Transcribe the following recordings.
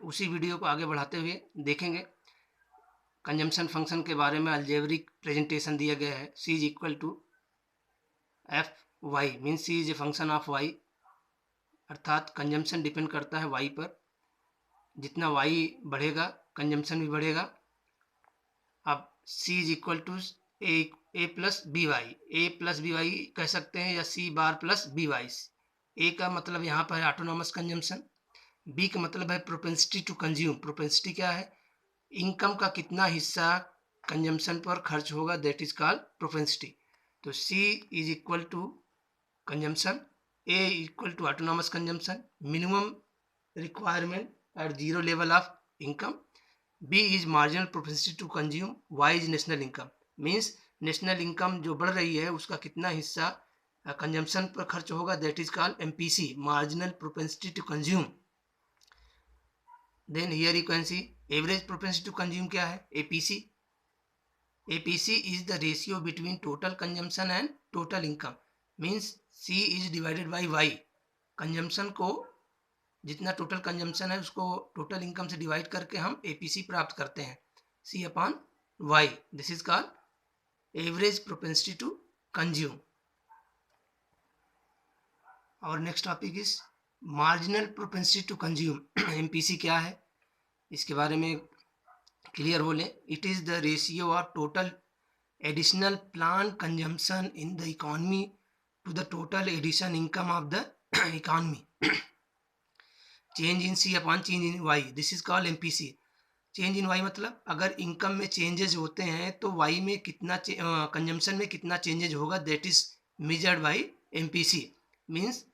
उसी वीडियो को आगे बढ़ाते हुए देखेंगे। कंजम्पशन फंक्शन के बारे में अलजेब्रिक प्रेजेंटेशन दिया गया है। c is equal to F Y, means c is a function of y, अर्थात कंजम्पशन डिपेंड करता है y पर। जितना y बढ़ेगा कंजम्पशन भी बढ़ेगा। अब c is equal to A plus B Y, A plus B Y कह सकते हैं या c bar plus B Y. A का मतलब यहाँ पर है ऑटोनॉमस कंजम्पशन, बी का मतलब है प्रोपेंसिटी टू कंज्यूम। प्रोपेंसिटी क्या है? इनकम का कितना हिस्सा कंजम्पशन पर खर्च होगा, दैट इज कॉल्ड प्रोपेंसिटी। तो c is equal to consumption, A equal to autonomous consumption, minimum requirement at zero level of income, b is marginal propensity to consume, y is national income. Means national income जो बढ़ रही है उसका कितना हिस्सा consumption पर खर्च होगा, that is called MPC, marginal propensity to consume. Then here you can see average propensity to consume क्या है, APC. APC is the ratio between total consumption and total income, means C is divided by Y. Consumption को जितना total consumption है उसको total income से divide करके हम APC प्राप्त करते हैं, C upon Y. This is called average propensity to consume. और next topic is marginal propensity to consume. MPC क्या है इसके बारे में क्लियर बोलें। It is the ratio of total additional plan consumption in the economy to the total addition income of the economy. Change in C upon change in Y, this is called MPC. Change in Y मतलब अगर income में changes होते हैं तो Y में कितना consumption में कितना चेंजेस होगा, that is measured by MPC. Means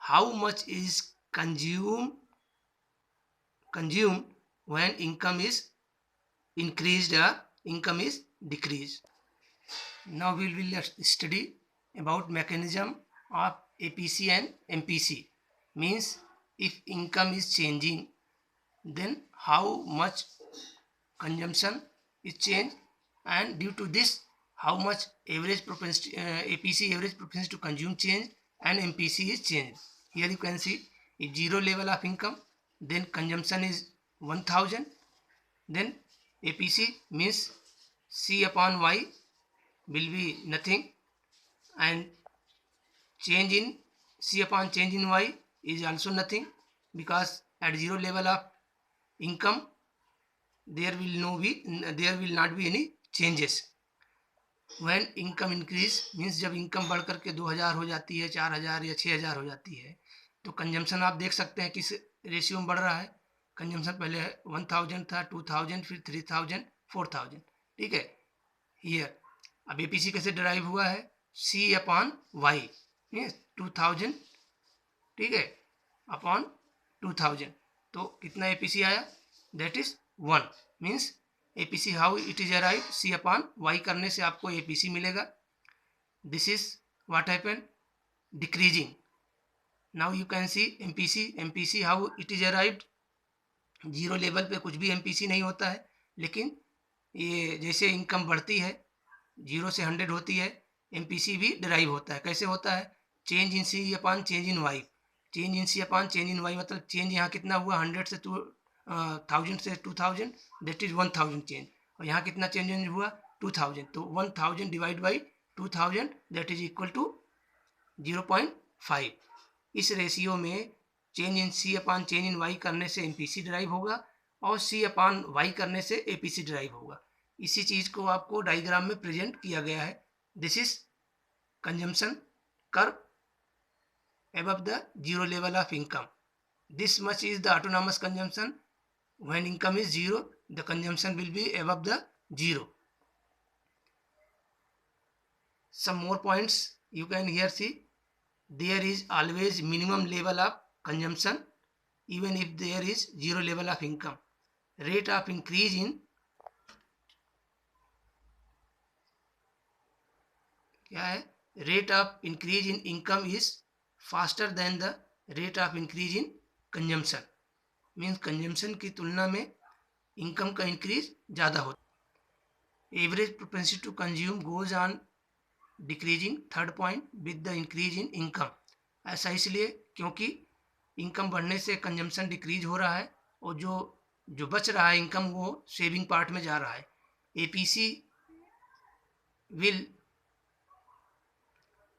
how much is consumed when income is increased or income is decreased. Now we will study about mechanism of APC and MPC. Means if income is changing, then how much consumption is changed, and due to this how much average propensity APC average propensity to consume change and MPC is changed. Here you can see if zero level of income, then consumption is 1000, then APC means C upon Y will be nothing, and change in C upon change in Y is also nothing, because at zero level of income there will not be any changes. When income increase means जब income बढ़ करके 2000 हो जाती है, 4000 या 6000 हो जाती है, तो कंजम्पशन आप देख सकते हैं किस रेशियो में बढ़ रहा है। कंजम्पशन पहले 1000 था, 2000, फिर 3000, 4000, ठीक है। हियर अब एपीसी कैसे डिराइव हुआ है, सी अपॉन वाई, 2000, ठीक है, अपॉन 2000, तो कितना एपीसी आया, that is 1। Means APC how it is arrive, C upon Y करने से आपको एपीसी मिलेगा। This is what happen, decreasing. Now you can see MPC how it is arrived. Zero level पे कुछ भी एमपीसी नहीं होता है, लेकिन ये जैसे इनकम बढ़ती है 0 से 100 होती है, एमपीसी भी डिराइव होता है। कैसे होता है, change in C upon change in Y. Change in C upon change in Y मतलब चेंज यहाँ कितना हुआ, 100 से 1000 से 2000, दैट इज 1000 चेंज, और यहाँ कितना चेंज हुआ 2000, तो 1000 divide by 2000 that is equal to 0.5। इस रेशियो में change in C upon change in Y करने से एमपीसी डिराइव होगा, और सी अपॉन वाई करने से एपीसी डिराइव होगा। इसी चीज़ को आपको डायग्राम में प्रेजेंट किया गया है। This is consumption curve above the zero level of income. This much is the autonomous consumption. When income is 0, the consumption will be above the 0. Some more points you can here see. There is always minimum level of consumption even if there is zero level of income. Rate of increase in क्या है, rate of increase in income is faster than the rate of increase in consumption. Means consumption की तुलना में income का increase ज़्यादा होता है। Average propensity to consume goes on decreasing, third point, with the increase in income. ऐसा इसलिए क्योंकि इनकम बढ़ने से कंजम्पशन डिक्रीज हो रहा है, और जो बच रहा है इनकम वो सेविंग पार्ट में जा रहा है। APC will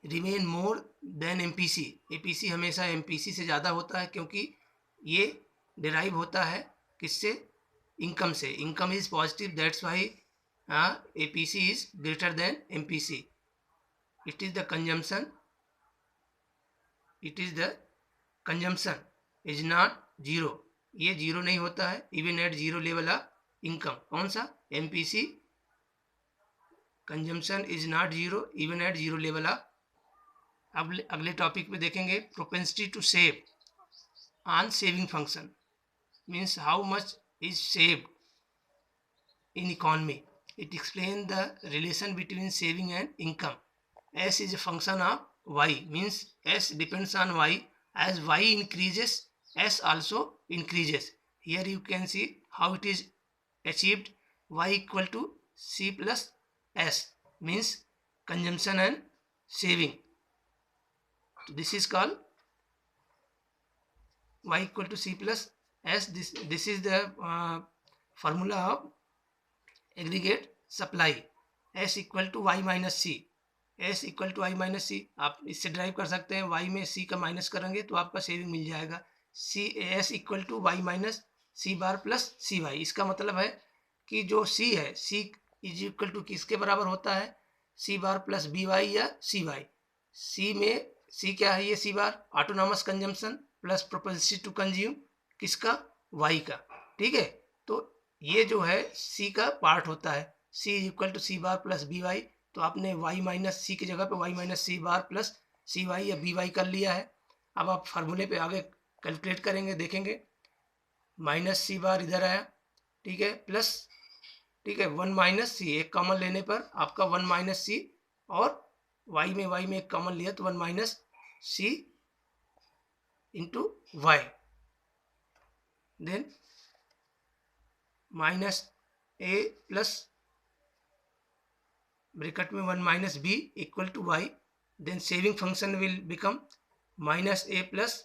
remain more than MPC. APC हमेशा एमपीसी से ज़्यादा होता है क्योंकि ये डिराइव होता है किससे? इनकम से। Income is positive, that's why APC is greater than MPC. It is the consumption, it is the consumption is not zero. ये जीरो नहीं होता है even at zero level of income. कौन सा? MPC consumption is not zero even at zero level of. अगले topic पे देखेंगे propensity to save on saving function, means how much is saved in economy. It explains the relation between saving and income. S is a function of y, means S depends on y. As y increases, S also increases. Here you can see how it is achieved. Y equal to C plus S, means consumption and saving. This is called y equal to C plus S. This is the formula of aggregate supply. S equal to Y minus C, S equal to Y minus C. आप इससे drive कर सकते हैं, y में c का minus करेंगे तो आपका सेविंग मिल जाएगा। S equal to Y minus C bar plus C Y. इसका मतलब है कि जो c है, c इज इक्वल टू किसके बराबर होता है? C bar plus B Y या सी वाई। c में c क्या है? ये C bar autonomous consumption plus propensity to consume किसका? y का। ठीक है, तो ये जो है c का पार्ट होता है। c is equal to C bar plus B Y, तो आपने y माइनस सी की जगह पे y minus C bar plus C Y या बी वाई कर लिया है। अब आप फार्मूले पे आगे कैलकुलेट करेंगे, देखेंगे माइनस सी बार इधर आया, ठीक है, प्लस, ठीक है, वन माइनस सी, एक कॉमन लेने पर आपका वन माइनस सी, और y में एक कॉमन लिया तो one minus C into Y, then minus A plus bracket में one minus B equal to Y, then saving function will become minus A plus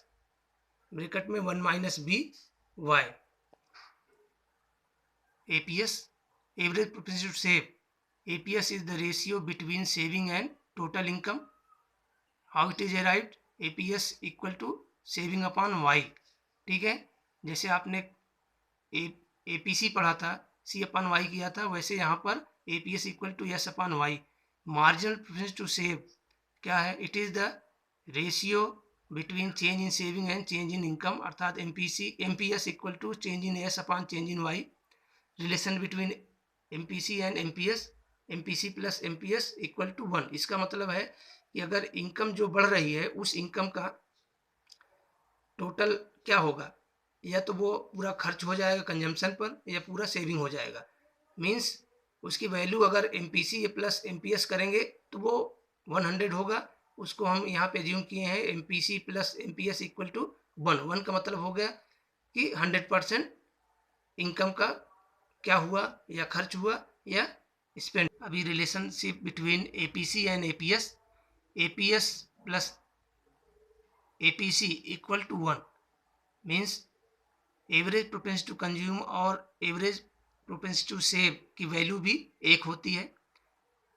bracket में one minus B Y. APS, average propensity to save. APS is the ratio between saving and total income. How it is arrived? APS equal to saving upon Y. ठीक है, जैसे आपने APC पढ़ा था, सी upon Y किया था, वैसे यहाँ पर APS equal to S upon Y. Marginal propensity to save क्या है? It is the ratio between change in saving and change in income, अर्थात MPS equal to change in S upon change in Y. Relation between MPC and MPS, MPC plus MPS equal to 1। इसका मतलब है कि अगर income जो बढ़ रही है उस इनकम का टोटल क्या होगा? या तो वो पूरा खर्च हो जाएगा कंजम्पशन पर या पूरा सेविंग हो जाएगा। मीन्स उसकी वैल्यू अगर एमपीसी प्लस एमपीएस करेंगे तो वो 100 होगा। उसको हम यहाँ पे ज्यूम किए हैं MPC plus MPS equal to 1 का मतलब हो गया कि 100% इनकम का क्या हुआ, या खर्च हुआ या स्पेंड। अभी relationship between APC and APS, APS plus APC equal to 1 means average propensity to consume और एवरेज प्रोपेंसिटी टू सेव की वैल्यू भी एक होती है।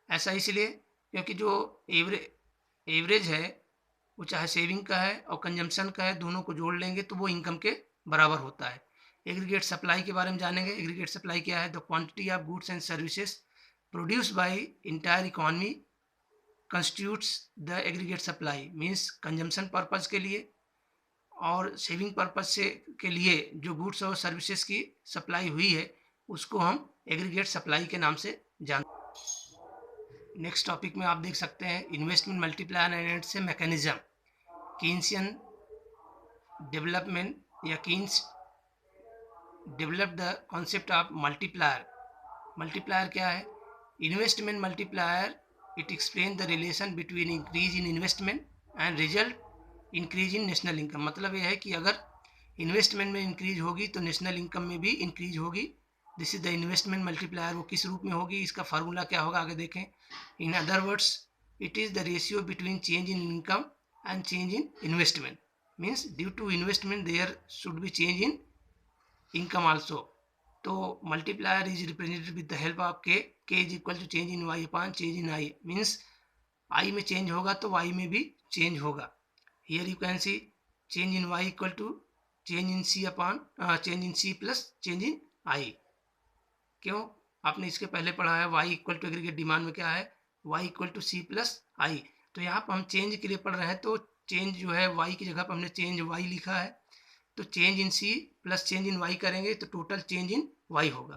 ऐसा इसलिए क्योंकि जो एवरेज है वो चाहे सेविंग का है और कंजम्पशन का है, दोनों को जोड़ लेंगे तो वो इनकम के बराबर होता है। एग्रीगेट सप्लाई के बारे में जानेंगे। एग्रीगेट सप्लाई क्या है? The quantity of goods and services produced by entire economy constitutes the aggregate supply. Means consumption purpose के लिए और सेविंग पर्पज से के लिए जो गुड्स और सर्विसेज की सप्लाई हुई है उसको हम एग्रीगेट सप्लाई के नाम से जानते हैं। नेक्स्ट टॉपिक में आप देख सकते हैं investment multiplier and its mechanism. Keynesian development या Keynes develop the concept of multiplier. Multiplier क्या है? Investment multiplier, it explain the relation between increase in investment and result increase in national income. मतलब यह है कि अगर इन्वेस्टमेंट में increase होगी तो नेशनल इनकम में भी इंक्रीज होगी। This is the investment multiplier. वो किस रूप में होगी, इसका फार्मूला क्या होगा आगे देखें। In other words, it is the ratio between change in income and change in investment. Means due to investment there should be change in income also. तो multiplier is represented with the help of k. K is equal to change in y upon change in I. Means I में change होगा तो y में भी change होगा. Here you can see change in y equal to change in c upon change in c plus change in I. क्यों? आपने इसके पहले पढ़ा है y equal to aggregate demand में क्या है, y equal to C plus I. तो यहाँ पर हम चेंज के लिए पढ़ रहे हैं, तो चेंज जो है y की जगह पर हमने चेंज y लिखा है. तो change in c plus change in y करेंगे तो टोटल चेंज इन y होगा.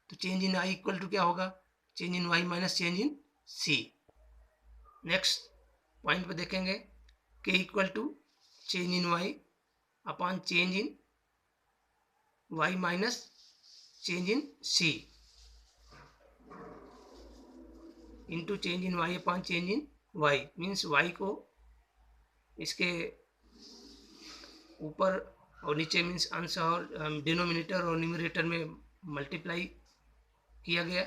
तो change in i equal to क्या होगा, change in y minus change in c. Next point पे देखेंगे k equal to change in y upon change in y minus change in c into change in y upon change in y. Means y को इसके ऊपर और नीचे means अंश और denominator और न्यूमरेटर में मल्टीप्लाई किया गया.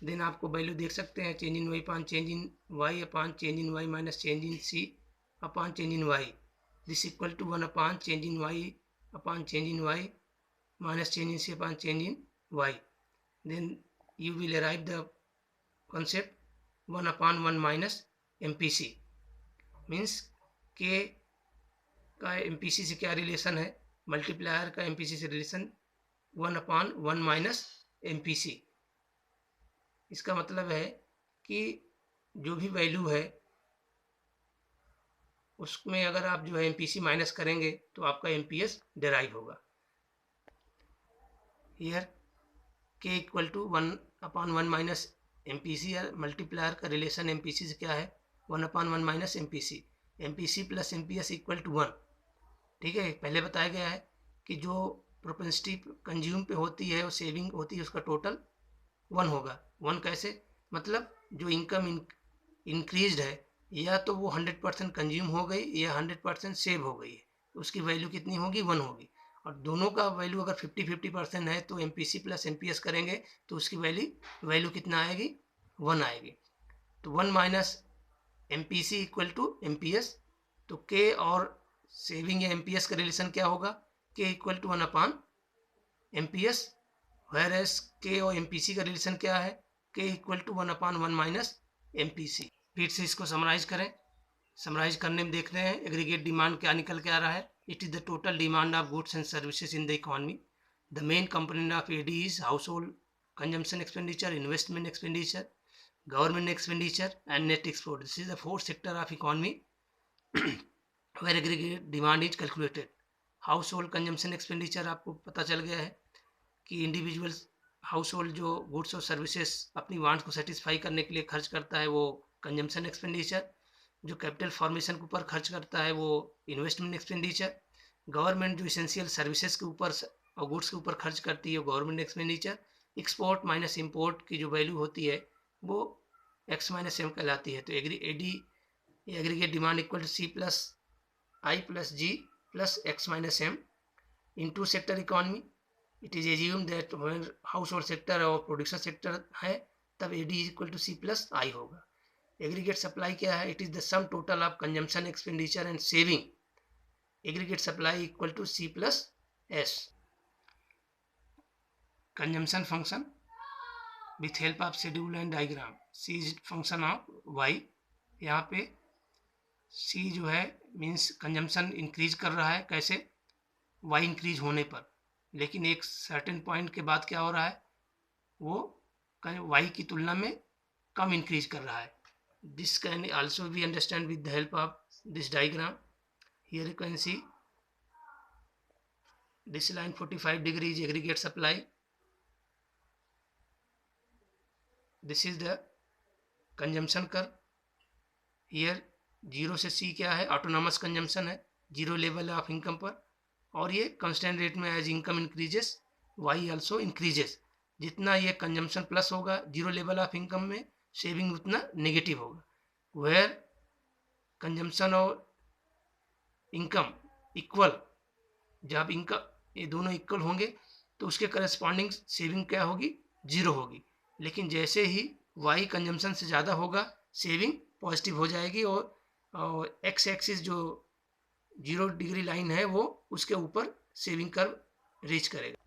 देन आपको वैल्यू देख सकते हैं change in y upon change in y upon change in y minus change in c upon change in y. This equal to 1 upon change in y upon change in y minus change in c upon change in y. Then you will arrive the concept 1 upon 1 minus MPC. मीन्स K का MPC से क्या relation है, multiplier का MPC से relation 1 upon 1 minus MPC. इसका मतलब है कि जो भी वैल्यू है उसमें अगर आप जो है MPC माइनस करेंगे तो आपका MPS डिराइव होगा. Here K equal to 1 upon 1 minus MPC या मल्टीप्लायर का रिलेशन MPC से क्या है, 1 upon 1 minus MPC. MPC plus MPS equal to 1. ठीक है, पहले बताया गया है कि जो प्रोपेंसिटी कंज्यूम पे होती है और सेविंग होती है उसका टोटल 1 होगा. 1 कैसे, मतलब जो इनकम इंक्रीज्ड है या तो वो 100% कंज्यूम हो गई या 100% सेव हो गई है, उसकी वैल्यू कितनी होगी, 1 होगी. और दोनों का वैल्यू अगर 50-50% है तो MPC प्लस MPS करेंगे तो उसकी वैल्यू कितना आएगी, 1 आएगी. तो 1 minus MPC equal to MPS. तो K और सेविंग या MPS का रिलेशन क्या होगा, K equal to 1 upon MPS. Whereas K और MPC का रिलेशन क्या है, K equal to 1 upon 1 minus MPC. फिर से इसको समराइज करें. समराइज करने में देख रहे हैं एग्रीगेट डिमांड क्या निकल के आ रहा है. It is the total demand of goods and services in the economy. The main component of AD is household consumption expenditure, investment expenditure, government expenditure, and net export. This is the fourth sector of economy where aggregate demand is calculated. Household consumption expenditure आपको पता चल गया है कि individual household जो goods और services अपनी wants को सेटिस्फाई करने के लिए खर्च करता है वो कंजम्पशन एक्सपेंडिचर. जो कैपिटल फॉर्मेशन के ऊपर खर्च करता है वो इन्वेस्टमेंट एक्सपेंडिचर. गवर्नमेंट जो इसेंशियल सर्विसेज के ऊपर और गुड्स के ऊपर खर्च करती है वो government expenditure. Export minus import की जो वैल्यू होती है वो एक्स माइनस एम कहलाती है. तो aggregate demand equal to C plus I plus G plus X minus M in two sector economy. It is assume that when household sector और production sector है तब AD is equal to C plus I होगा. Aggregate supply क्या है, it is the sum total of consumption expenditure and saving. Aggregate supply equal to C plus S. Consumption function with help of schedule and diagram. C is function of Y. यहाँ पे सी जो है means consumption increase कर रहा है, कैसे, Y increase होने पर. लेकिन एक सर्टेन पॉइंट के बाद क्या हो रहा है, वो वाई की तुलना में कम इंक्रीज कर रहा है. This can also be understood with the help of this diagram. Here you can see this line 45 degrees aggregate supply. This is the consumption curve. Here 0 से C क्या है, ऑटोनॉमस कंजम्पशन है, 0 लेवल ऑफ इनकम पर. और ये constant rate में as income increases Y also increases. जितना ये कंजम्पशन प्लस होगा 0 लेवल ऑफ इनकम में, सेविंग उतना नेगेटिव होगा. वेयर कंजम्पशन और इनकम इक्वल, जब इनकम ये दोनों इक्वल होंगे तो उसके करस्पॉन्डिंग सेविंग क्या होगी, 0 होगी. लेकिन जैसे ही वाई कंजम्पशन से ज़्यादा होगा सेविंग पॉजिटिव हो जाएगी और एक्स एक्सिस जो 0 डिग्री लाइन है वो उसके ऊपर सेविंग कर्व रीच करेगा.